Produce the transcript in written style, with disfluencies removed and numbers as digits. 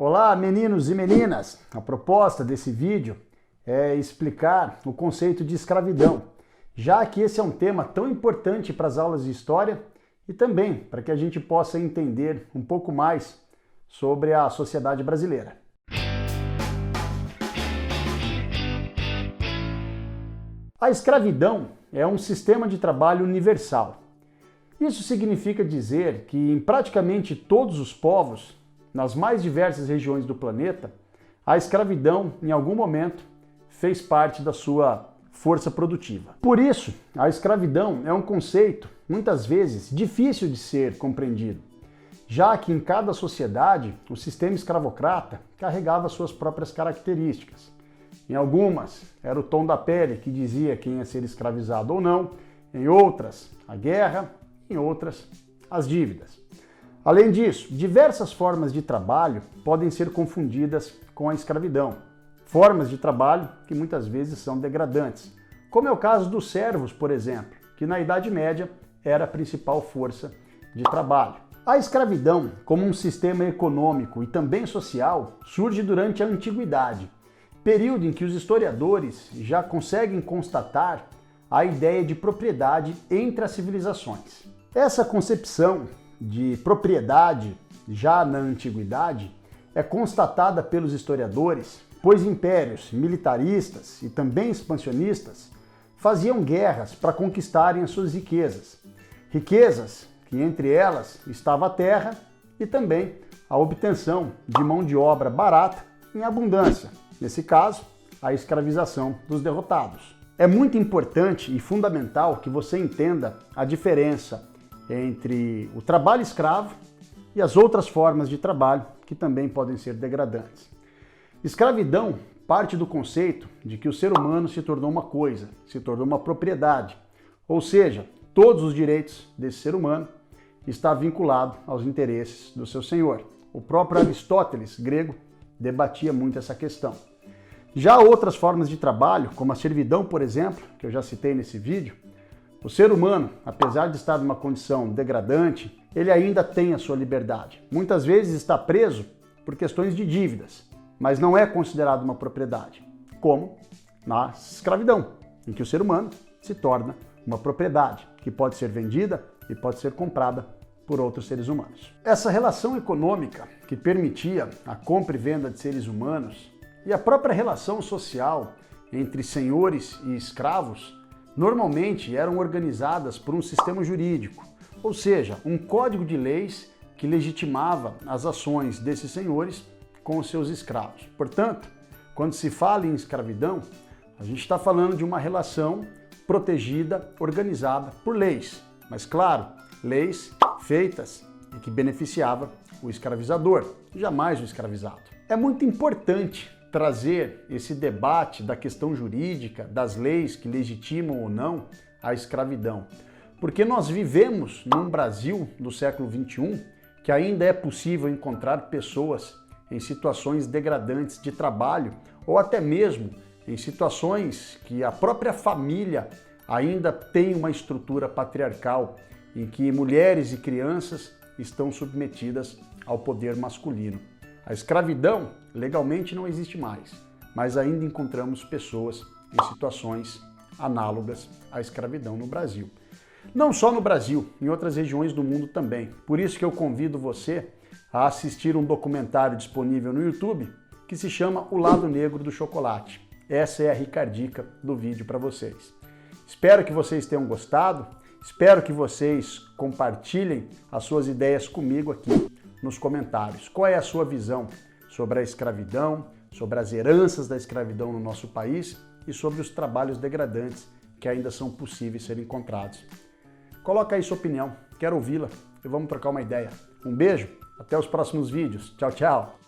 Olá, meninos e meninas! A proposta desse vídeo é explicar o conceito de escravidão, já que esse é um tema tão importante para as aulas de história e também para que a gente possa entender um pouco mais sobre a sociedade brasileira. A escravidão é um sistema de trabalho universal. Isso significa dizer que em praticamente todos os povos, nas mais diversas regiões do planeta, a escravidão, em algum momento, fez parte da sua força produtiva. Por isso, a escravidão é um conceito, muitas vezes, difícil de ser compreendido, já que em cada sociedade o sistema escravocrata carregava suas próprias características. Em algumas, era o tom da pele que dizia quem ia ser escravizado ou não, em outras, a guerra, em outras, as dívidas. Além disso, diversas formas de trabalho podem ser confundidas com a escravidão. Formas de trabalho que muitas vezes são degradantes, como é o caso dos servos, por exemplo, que na Idade Média era a principal força de trabalho. A escravidão, como um sistema econômico e também social, surge durante a Antiguidade, período em que os historiadores já conseguem constatar a ideia de propriedade entre as civilizações. Essa concepção de propriedade, já na antiguidade, é constatada pelos historiadores, pois impérios militaristas e também expansionistas faziam guerras para conquistarem as suas riquezas. Riquezas que entre elas estava a terra e também a obtenção de mão de obra barata em abundância, nesse caso, a escravização dos derrotados. É muito importante e fundamental que você entenda a diferença entre o trabalho escravo e as outras formas de trabalho que também podem ser degradantes. Escravidão parte do conceito de que o ser humano se tornou uma coisa, se tornou uma propriedade, ou seja, todos os direitos desse ser humano está vinculado aos interesses do seu senhor. O próprio Aristóteles, grego, debatia muito essa questão. Já outras formas de trabalho, como a servidão, por exemplo, que eu já citei nesse vídeo, o ser humano, apesar de estar numa condição degradante, ele ainda tem a sua liberdade. Muitas vezes está preso por questões de dívidas, mas não é considerado uma propriedade, como na escravidão, em que o ser humano se torna uma propriedade, que pode ser vendida e pode ser comprada por outros seres humanos. Essa relação econômica que permitia a compra e venda de seres humanos e a própria relação social entre senhores e escravos normalmente eram organizadas por um sistema jurídico, ou seja, um código de leis que legitimava as ações desses senhores com os seus escravos. Portanto, quando se fala em escravidão, a gente está falando de uma relação protegida, organizada por leis, mas claro, leis feitas e que beneficiava o escravizador, jamais o escravizado. É muito importante trazer esse debate da questão jurídica, das leis que legitimam ou não a escravidão. Porque nós vivemos num Brasil do século XXI que ainda é possível encontrar pessoas em situações degradantes de trabalho ou até mesmo em situações que a própria família ainda tem uma estrutura patriarcal em que mulheres e crianças estão submetidas ao poder masculino. A escravidão legalmente não existe mais, mas ainda encontramos pessoas em situações análogas à escravidão no Brasil. Não só no Brasil, em outras regiões do mundo também. Por isso que eu convido você a assistir um documentário disponível no YouTube que se chama O Lado Negro do Chocolate. Essa é a ricardica do vídeo para vocês. Espero que vocês tenham gostado, espero que vocês compartilhem as suas ideias comigo aqui nos comentários. Qual é a sua visão sobre a escravidão, sobre as heranças da escravidão no nosso país e sobre os trabalhos degradantes que ainda são possíveis ser encontrados? Coloca aí sua opinião, quero ouvi-la e vamos trocar uma ideia. Um beijo, até os próximos vídeos. Tchau, tchau!